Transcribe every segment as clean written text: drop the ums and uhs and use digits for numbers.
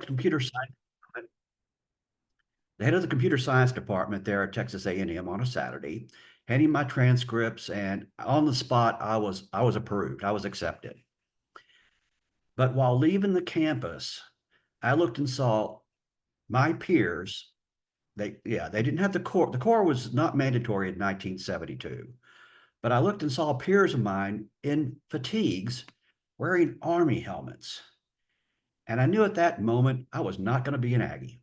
of computer science, the head of the computer science department there at Texas A&M on a Saturday, handing my transcripts, and on the spot, I was approved. I was accepted. But while leaving the campus, I looked and saw my peers. They didn't have the core. The core was not mandatory in 1972. But I looked and saw peers of mine in fatigues wearing Army helmets. And I knew at that moment I was not going to be an Aggie.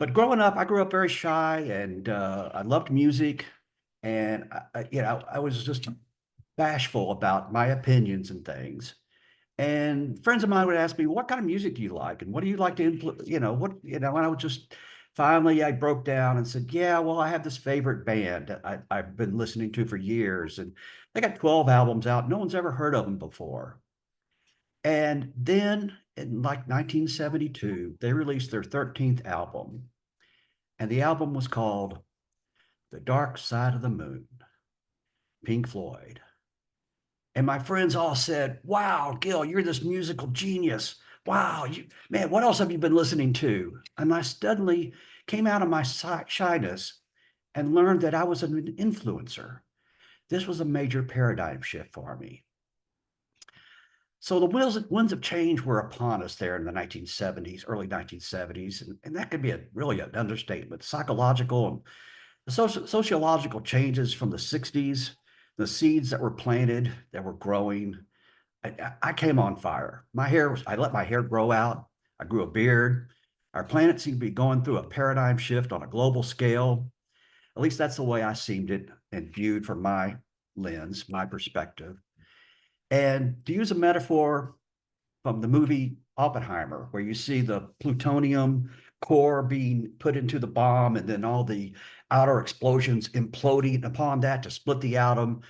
But growing up, I grew up very shy, and I loved music. And, I was just bashful about my opinions and things. And friends of mine would ask me, "What kind of music do you like? And what do you like to, and I would just finally, I broke down and said, "Yeah, well, I have this favorite band that I've been listening to for years. And they got 12 albums out. No one's ever heard of them before." And then in like 1972, they released their 13th album. And the album was called The Dark Side of the Moon, Pink Floyd. And my friends all said, "Wow, Gil, you're this musical genius. Wow, man, what else have you been listening to?" And I suddenly came out of my shyness and learned that I was an influencer. This was a major paradigm shift for me. So the winds of change were upon us there in the 1970s, early 1970s, and that could be really an understatement. Psychological and the sociological changes from the 60s, the seeds that were planted, that were growing. I came on fire. I let my hair grow out. I grew a beard. Our planet seemed to be going through a paradigm shift on a global scale. At least that's the way I seemed it and viewed from my lens, my perspective. And to use a metaphor from the movie Oppenheimer, where you see the plutonium core being put into the bomb and then all the outer explosions imploding upon that to split the atom.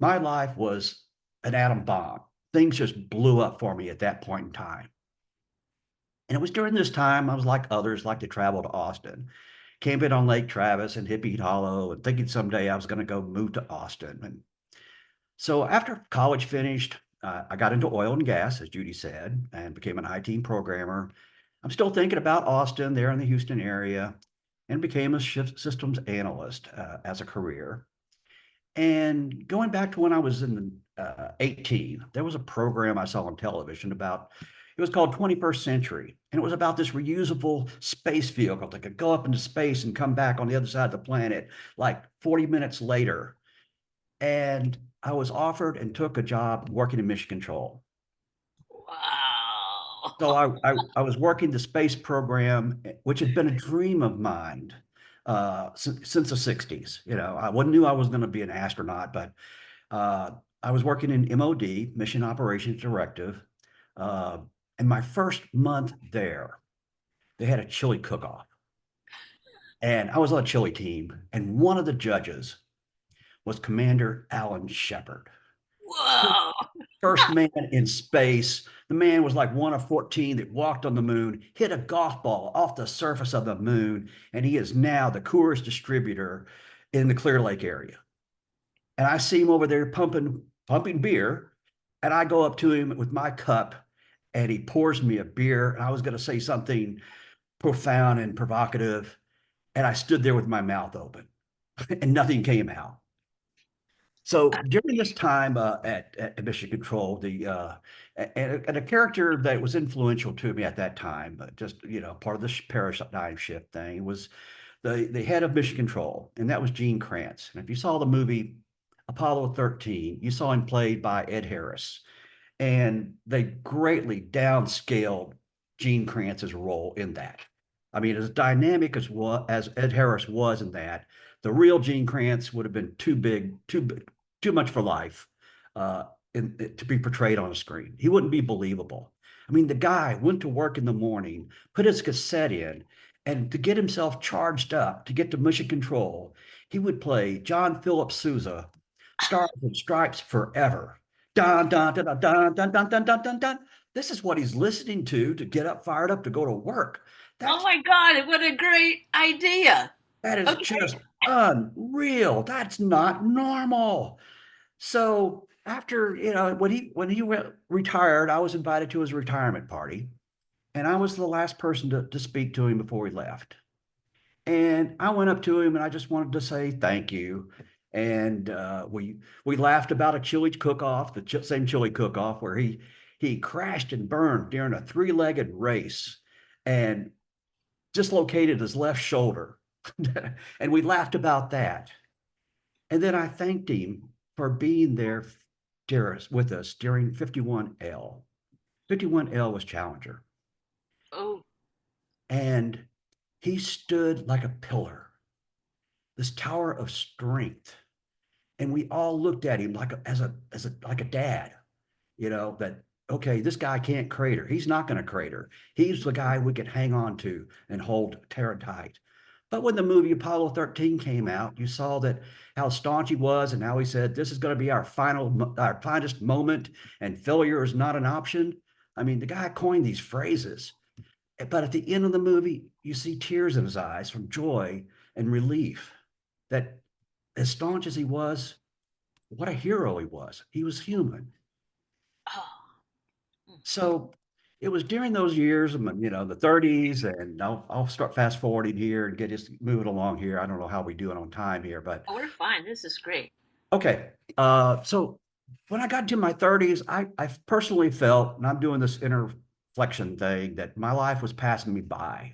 My life was an atom bomb. Things just blew up for me at that point in time. And it was during this time I was like others, like to travel to Austin, camping on Lake Travis and Hippie Hollow, and thinking someday I was going to go move to Austin. And so after college finished, I got into oil and gas, as Judy said, and became an IT programmer. I'm still thinking about Austin there in the Houston area, and became a systems analyst as a career. And going back to when I was in 18, there was a program I saw on television about, it was called 21st Century. And it was about this reusable space vehicle that could go up into space and come back on the other side of the planet like 40 minutes later. And I was offered and took a job working in mission control. Wow. So I was working the space program, which had been a dream of mine since the 60s. I knew I was going to be an astronaut, but I was working in MOD, Mission Operations Directive. Uh, and my first month there, they had a chili cook-off. And I was on a chili team, and one of the judges was Commander Alan Shepard. Whoa. First man in space. The man was like one of 14 that walked on the moon, hit a golf ball off the surface of the moon, and he is now the Coors distributor in the Clear Lake area. And I see him over there pumping beer, and I go up to him with my cup, and he pours me a beer. And I was going to say something profound and provocative, and I stood there with my mouth open, and nothing came out. So during this time at Mission Control, and a character that was influential to me at that time, just part of the paradigm shift thing, was the head of Mission Control, and that was Gene Kranz. And if you saw the movie Apollo 13, you saw him played by Ed Harris, and they greatly downscaled Gene Kranz's role in that. I mean, as dynamic as Ed Harris was in that, the real Gene Kranz would have been too big, too much for life to be portrayed on a screen. He wouldn't be believable. I mean, the guy went to work in the morning, put his cassette in, and to get himself charged up to get to Mission Control, he would play John Philip Sousa, Stars and Stripes Forever. Dun, dun, dun, dun, dun, dun, dun, dun, dun, dun. This is what he's listening to get up, fired up to go to work. Oh That's my God, what a great idea. that is Okay. just unreal. That's not normal. So after when he retired, I was invited to his retirement party, And I was the last person to speak to him before he left. And I went up to him and I just wanted to say thank you. And we laughed about a chili cook-off, the same chili cook-off where he crashed and burned during a three-legged race and dislocated his left shoulder. And we laughed about that. And then I thanked him for being there with us during 51L. 51L was Challenger. Oh, And he stood like a pillar, this tower of strength. And we all looked at him like like a dad, that okay, this guy can't crater. He's not going to crater. He's the guy we could hang on to and hold tear tight. But when the movie Apollo 13 came out, you saw that how staunch he was and how he said, this is going to be our finest moment, and failure is not an option. I mean, the guy coined these phrases. But at the end of the movie, you see tears in his eyes from joy and relief that as staunch as he was, what a hero he was. He was human. oh, So it was during those years, the 30s, and I'll start fast forwarding here and get just moving along here. I don't know how we do it on time here, but we're fine. This is great. okay. So when I got into my 30s, I personally felt, and I'm doing this interflexion thing, that my life was passing me by.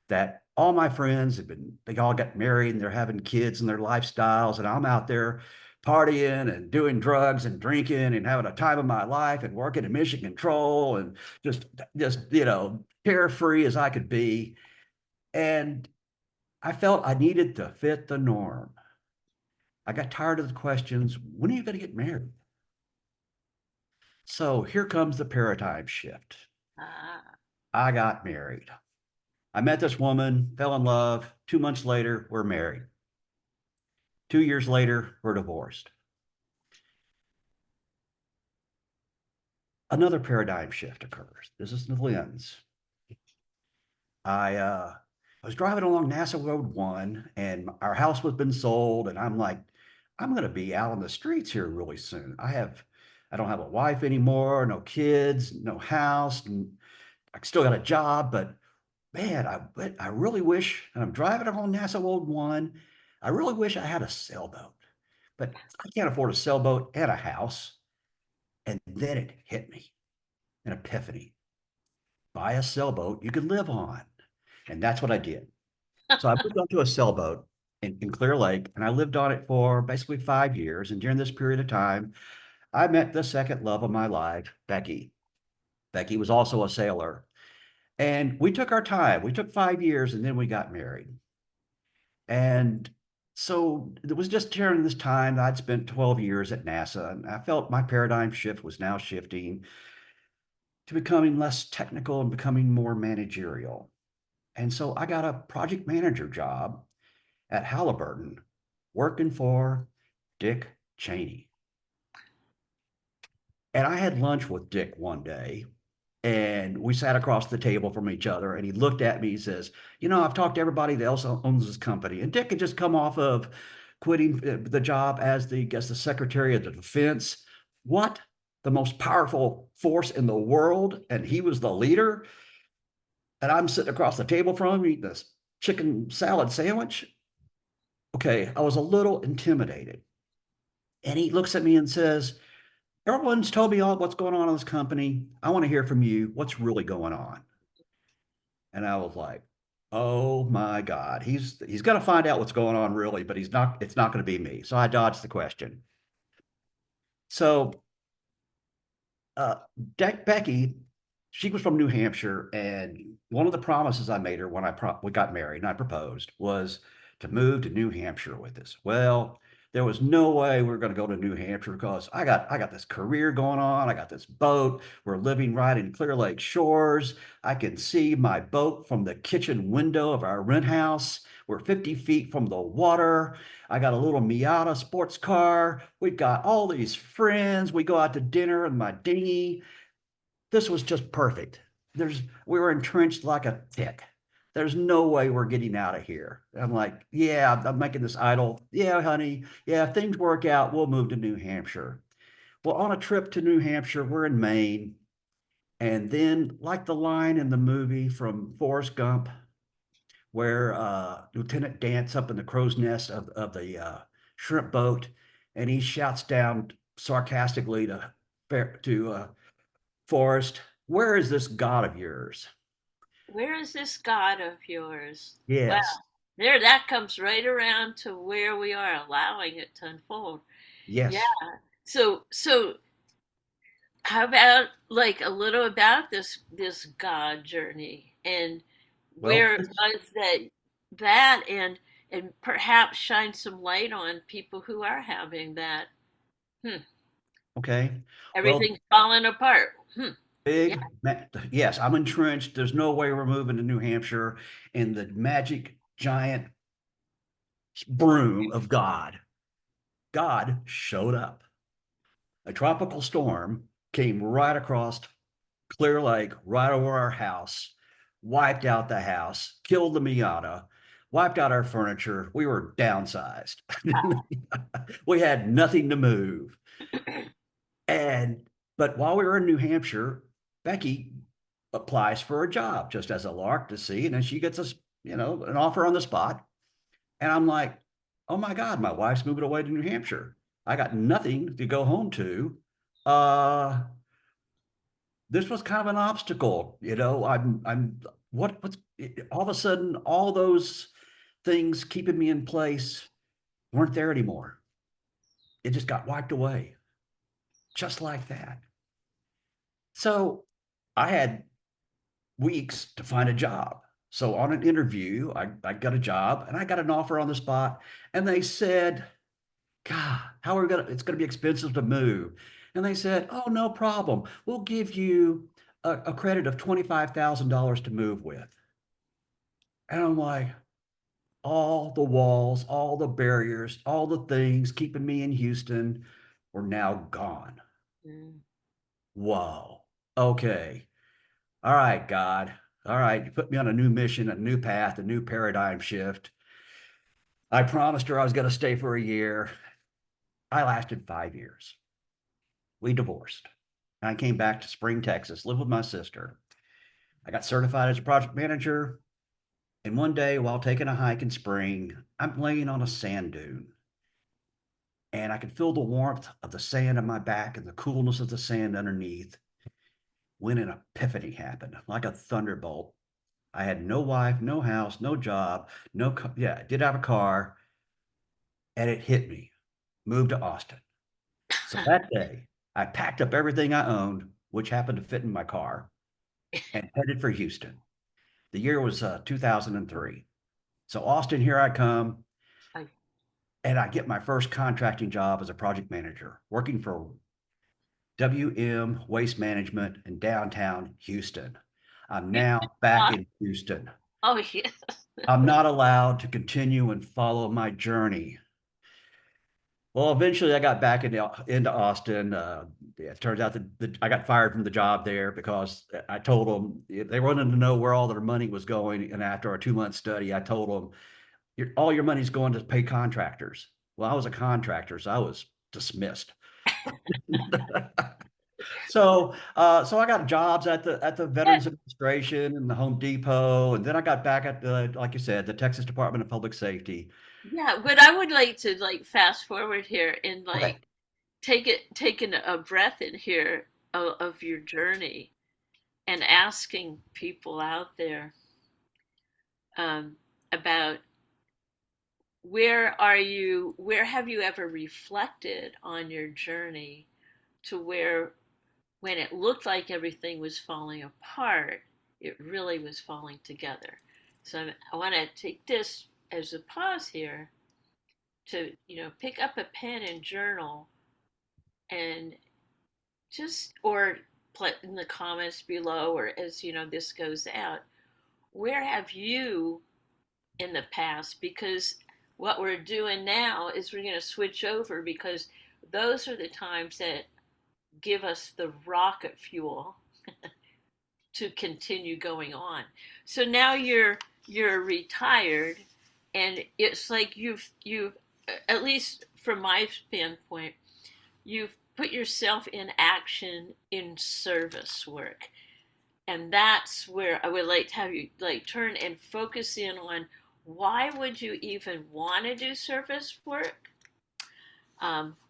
That all my friends they all got married and they're having kids and their lifestyles, and I'm out there partying and doing drugs and drinking and having a time of my life and working in mission control and just carefree as I could be. And I felt I needed to fit the norm. I got tired of the questions, when are you going to get married? So here comes the paradigm shift. Ah, I got married. I met this woman, fell in love. 2 months later, we're married. 2 years later, we're divorced. Another paradigm shift occurs. This is the lens. I was driving along NASA Road 1, and our house was been sold, and I'm like, I'm going to be out on the streets here really soon. I don't have a wife anymore, no kids, no house, and I still got a job, but man, I really wish, and I'm driving along NASA Road 1. I really wish I had a sailboat, but I can't afford a sailboat and a house. And then it hit me, an epiphany. Buy a sailboat you could live on. And that's what I did. So I moved onto a sailboat in Clear Lake, and I lived on it for basically 5 years. And during this period of time, I met the second love of my life, Becky. Becky was also a sailor. And we took our time. We took 5 years and then we got married. And so it was just during this time that I'd spent 12 years at NASA, and I felt my paradigm shift was now shifting to becoming less technical and becoming more managerial. And so I got a project manager job at Halliburton working for Dick Cheney. And I had lunch with Dick one day, and we sat across the table from each other, and he looked at me. He says, I've talked to everybody that else owns this company. And Dick had just come off of quitting the job as the Secretary of the Defense. What? The most powerful force in the world. And he was the leader. And I'm sitting across the table from him eating this chicken salad sandwich. Okay, I was a little intimidated. And he looks at me and says, everyone's told me all what's going on in this company. I want to hear from you. What's really going on? And I was like, oh my God, he's got to find out what's going on really, but it's not going to be me. So I dodged the question. So uh, Becky, she was from New Hampshire, and one of the promises I made her when we got married and I proposed was to move to New Hampshire with us. Well, there was no way we were going to go to New Hampshire because I got this career going on. I got this boat. We're living right in Clear Lake shores. I can see my boat from the kitchen window of our rent house. We're 50 feet from the water. I got a little Miata sports car. We've got all these friends. We go out to dinner in my dinghy. This was just perfect. We were entrenched like a tick. There's no way we're getting out of here. I'm like, yeah, I'm making this idle. Yeah, honey. Yeah, if things work out, we'll move to New Hampshire. Well, on a trip to New Hampshire, we're in Maine, And then, like the line in the movie from Forrest Gump, where Lieutenant Dance up in the crow's nest of the shrimp boat, and he shouts down sarcastically to Forrest, "Where is this God of yours?" Where is this God of yours? Wow. Yes, There, that comes right around to where we are allowing it to unfold. Yeah. yes. So how about like a little about this God journey and Well, where was that and perhaps shine some light on people who are having that. Hmm. okay. Well, Everything's falling apart. Hmm. Yeah. yes, I'm entrenched. There's no way we're moving to New Hampshire in the magic giant broom of God. God showed up. A tropical storm came right across Clear Lake, right over our house, wiped out the house, killed the Miata, wiped out our furniture. We were downsized. We had nothing to move. And but while we were in New Hampshire, Becky applies for a job just as a lark to see, and then she gets us, an offer on the spot. And I'm like, oh my God, my wife's moving away to New Hampshire. I got nothing to go home to. Uh, this was kind of an obstacle, I'm what's all of a sudden all those things keeping me in place weren't there anymore. It just got wiped away just like that. So I had weeks to find a job. So on an interview, I got a job and I got an offer on the spot. And they said, God, how are we gonna, it's gonna be expensive to move. And they said, oh, no problem. We'll give you a credit of $25,000 to move with. And I'm like, all the walls, all the barriers, all the things keeping me in Houston were now gone. Mm. Whoa. Okay. All right, God. All right. You put me on a new mission, a new path, a new paradigm shift. I promised her I was going to stay for a year. I lasted 5 years. We divorced. I came back to Spring, Texas, lived with my sister. I got certified as a project manager. And one day, while taking a hike in Spring, I'm laying on a sand dune and I could feel the warmth of the sand on my back and the coolness of the sand underneath when an epiphany happened, like a thunderbolt. I had no wife, no house, no job, yeah, I did have a car, and it hit me. Moved to Austin. So that day, I packed up everything I owned, which happened to fit in my car, and headed for Houston. The year was 2003. So Austin, here I come, I, and I get my first contracting job as a project manager, working for WM Waste Management in downtown Houston. I'm you, now back in Houston. oh yeah. I'm not allowed to continue and follow my journey. Well, eventually I got back into Austin. It turns out that I got fired from the job there because I told them they wanted to know where all their money was going. And after a 2 month study, I told them all your money's going to pay contractors. Well, I was a contractor, so I was dismissed. So I got jobs at the Yeah, Veterans Administration and the Home Depot, and then I got back at the, like you said, the Texas Department of Public Safety. yeah, but I would like to like fast forward here and Okay. like taking a breath in here of your journey and asking people out there um, about where have you ever reflected on your journey to where when it looked like everything was falling apart, it really was falling together. So I want to take this as a pause here to pick up a pen and journal and just or put in the comments below or as this goes out, where have you in the past, because what we're doing now is we're going to switch over because those are the times that give us the rocket fuel to continue going on. So now you're retired, and it's like you've at least from my standpoint, you've put yourself in action in service work. And that's where I would like to have you like turn and focus in on why would you even want to do service work?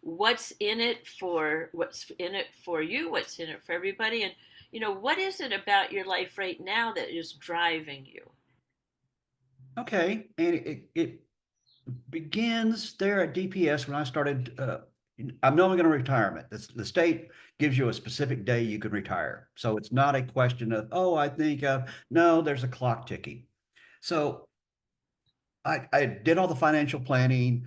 What's in it for you? What's in it for everybody? And what is it about your life right now that is driving you? Okay, and it begins there at DPS when I started. I'm no longer in retirement. The state gives you a specific day you can retire. So it's not a question of, oh, I think no, there's a clock ticking. So I did all the financial planning.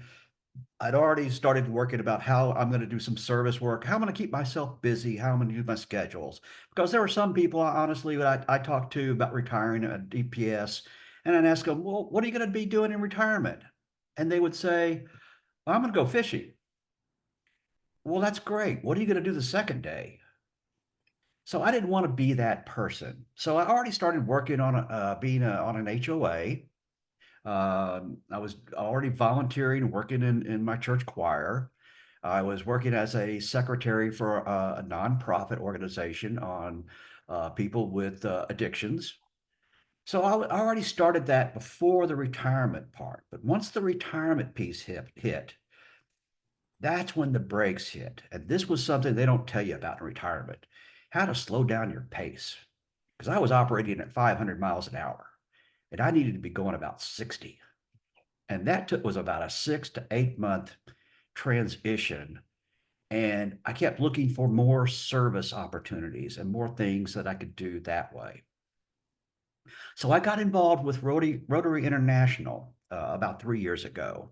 I'd already started working about how I'm going to do some service work, how I'm going to keep myself busy, how I'm going to do my schedules. Because there were some people, honestly, that I talked to about retiring at DPS, and I'd ask them, well, what are you going to be doing in retirement? And they would say, well, I'm going to go fishing. Well, that's great. What are you going to do the second day? So I didn't want to be that person. So I already started working on being on an HOA. I was already volunteering, working in my church choir. I was working as a secretary for a nonprofit organization on people with addictions. So I already started that before the retirement part. But once the retirement piece hit, that's when the brakes hit. And this was something they don't tell you about in retirement, how to slow down your pace. Because I was operating at 500 miles an hour and I needed to be going about 60. And that was about a 6 to 8 month transition. And I kept looking for more service opportunities and more things that I could do that way. So I got involved with Rotary International about 3 years ago.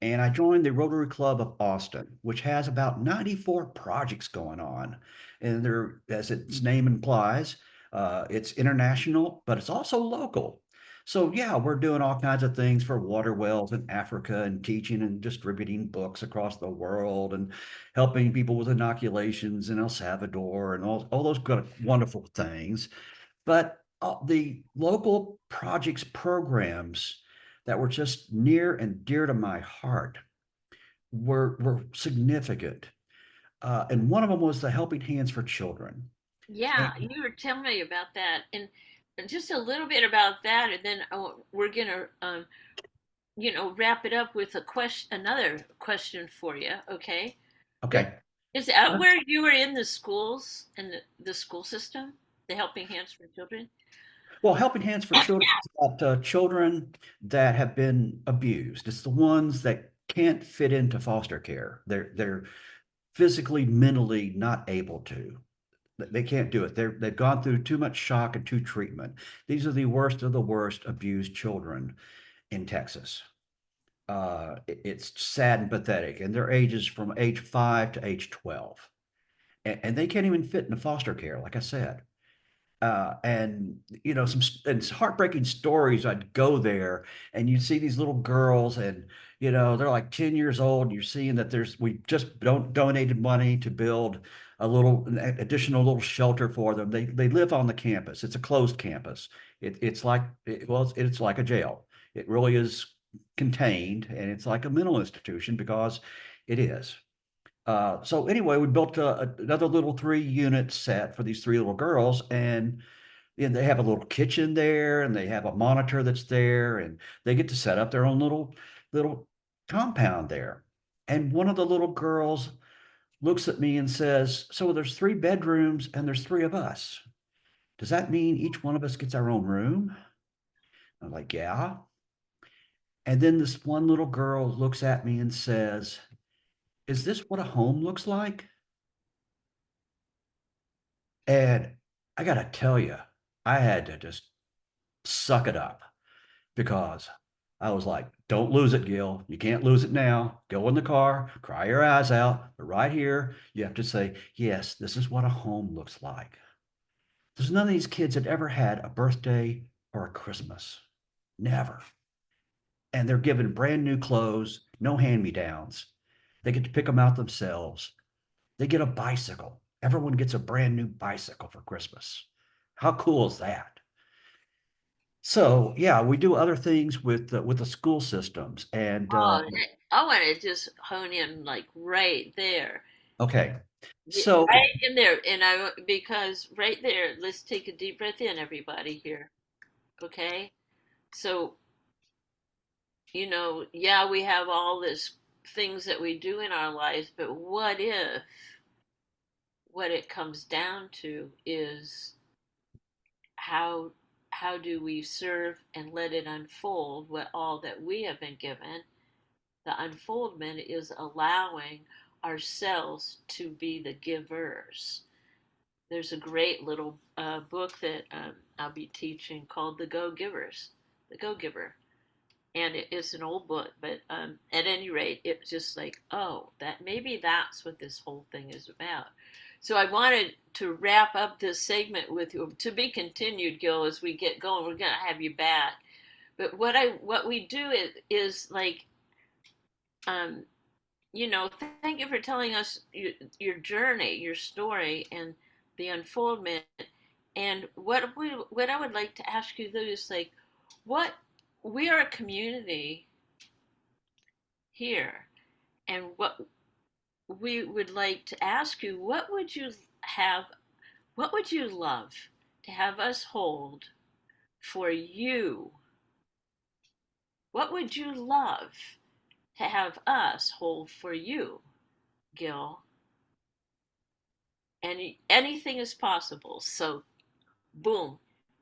And I joined the Rotary Club of Austin, which has about 94 projects going on. And they're, as its name implies, it's international, but it's also local. So, yeah, we're doing all kinds of things for water wells in Africa and teaching and distributing books across the world and helping people with inoculations in El Salvador and all those good, wonderful things. But the local projects programs that were just near and dear to my heart were significant. And one of them was the Helping Hands for Children. Yeah, And you were telling me about that, and just a little bit about that, and then we're gonna, wrap it up with another question for you. Okay, is, okay. is that Uh, where you were in the schools and the school system, the Helping Hands for Children? Well, Helping Hands for Children is about children that have been abused. It's the ones that can't fit into foster care. They're physically, mentally not able to. They can't do it. They've gone through too much shock and too treatment. These are the worst of the worst abused children in Texas. It's sad and pathetic, and their ages from age 5 to age 12, and they can't even fit into foster care, like I said. And some and it's heartbreaking stories. I'd go there and you'd see these little girls, and they're like 10 years old. And you're seeing that we just don't donated money to build an additional little shelter for them. They live on the campus. It's a closed campus. It's like a jail. It really is contained, and it's like a mental institution because it is. So anyway, we built another little 3 unit set for these 3 little girls, and they have a little kitchen there, and they have a monitor that's there, and they get to set up their own little compound there. And one of the little girls looks at me and says, "So there's 3 bedrooms, and there's 3 of us. Does that mean each one of us gets our own room?" I'm like, "Yeah." And then this one little girl looks at me and says, "Is this what a home looks like?" And I gotta tell you, I had to just suck it up because I was like, don't lose it, Gil. You can't lose it now. Go in the car, cry your eyes out. But right here, you have to say, yes, this is what a home looks like. There's none of these kids that ever had a birthday or a Christmas. Never. And they're given brand new clothes, no hand-me-downs. They get to pick them out themselves. They get a bicycle. Everyone gets a brand new bicycle for Christmas. How cool is that? So yeah, we do other things with the school systems. And Oh, I want to just hone in like right there. okay, So Right in there, because right there, let's take a deep breath in, everybody here. Okay, so yeah, we have all this things that we do in our lives, but what if what it comes down to is how how do we serve and let it unfold what all that we have been given. The unfoldment is allowing ourselves to be the givers. There's a great little book that I'll be teaching called The Go Giver. And it's an old book, but at any rate, it's just like, oh, that maybe that's what this whole thing is about. So I wanted to wrap up this segment with you, to be continued, Gil, as we get going. We're gonna have you back. But what we do is like, um, thank you for telling us your journey, your story, and the unfoldment. And what I would like to ask you though is like, what we are a community here, and what we would like to ask you, have, what would you love to have us hold for you? What would you love to have us hold for you, Gil? Anything is possible. So, boom.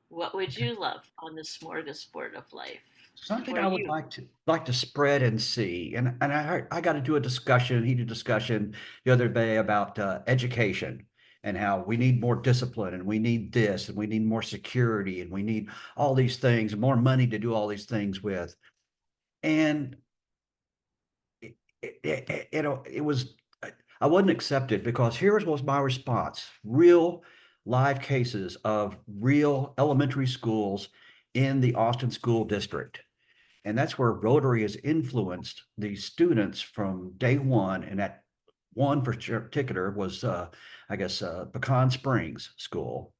What would you love on the smorgasbord of life something for I would you? like to spread and see, and I got to do a discussion, heated discussion the other day about education and how we need more discipline and we need this and we need more security and we need all these things and more money to do all these things with. And it was I wasn't accepted because here was my response: real live cases of real elementary schools in the Austin School District. And that's where Rotary has influenced the students from day one. And that one particular was, I guess, Pecan Springs School,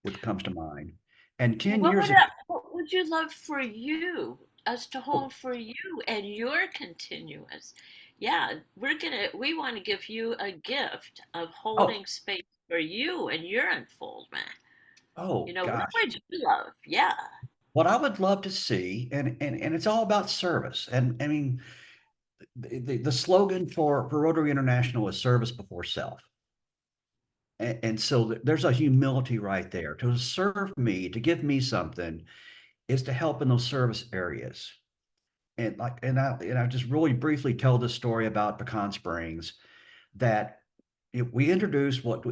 which comes to mind. And 10 What years would ago, what would you love for you, us to oh, hold for you and your continuous? Yeah, we want to give you a gift of oh, holding space for you and your unfoldment. oh What gosh, would you love? Yeah. what I would love to see, and it's all about service. And I mean, the slogan for Rotary International is service before self. And so there's a humility right there. To serve me, to give me something, is to help in those service areas. And I just really briefly tell this story about Pecan Springs, that we introduced what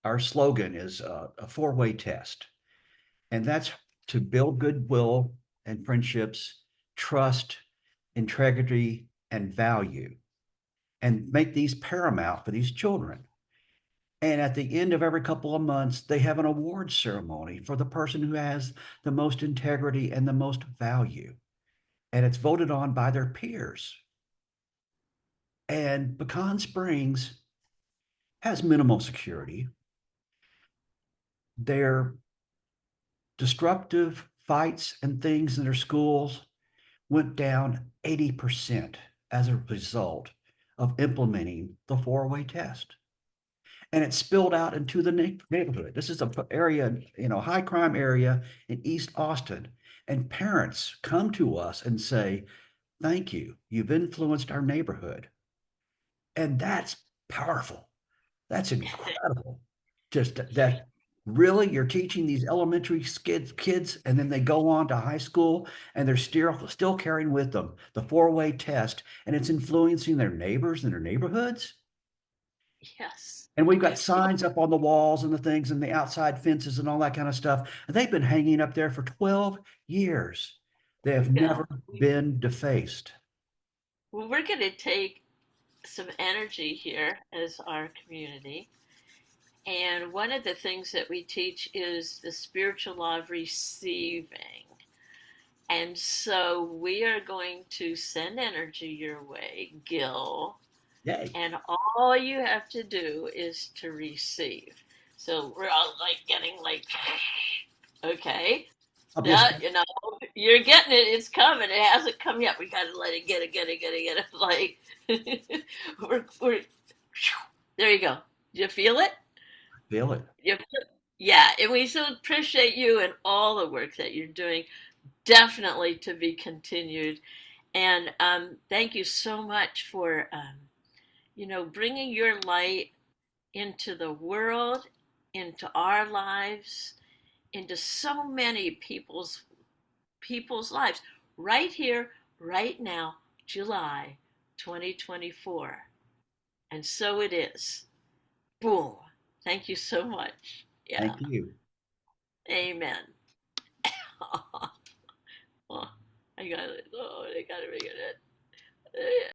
our slogan is, a four-way test, and that's to build goodwill and friendships, trust, integrity, and value, and make these paramount for these children. And at the end of every couple of months, they have an award ceremony for the person who has the most integrity and the most value. And it's voted on by their peers. And Pecan Springs has minimal security. Their disruptive fights and things in their schools went down 80% as a result of implementing the four-way test. And it spilled out into the neighborhood. This is an area, high crime area in East Austin. And parents come to us and say, thank you. You've influenced our neighborhood. And that's powerful. That's incredible. Just that really you're teaching these elementary kids, and then they go on to high school and they're still carrying with them the four-way test, and it's influencing their neighbors and their neighborhoods. Yes. And we've got signs up on the walls and the things and the outside fences and all that kind of stuff. And they've been hanging up there for 12 years. They have Yeah. never been defaced. Well, we're going to take some energy here as our community. And one of the things that we teach is the spiritual law of receiving. And so we are going to send energy your way, Gil, Yay. and all you have to do is to receive. So we're all like getting like, okay, I'll be a yeah, spe- you're getting it. It's coming. It hasn't come yet. We gotta let it get it. Like we're There you go. Do you feel it? Feel it. You yeah, and we so appreciate you and all the work that you're doing. Definitely to be continued. And thank you so much for bringing your light into the world, into our lives, into so many people's lives, right here, right now, July 2024. And so it is. Boom. Thank you so much. Yeah. Thank you. Amen. Oh, I got it. Oh, I got to make it.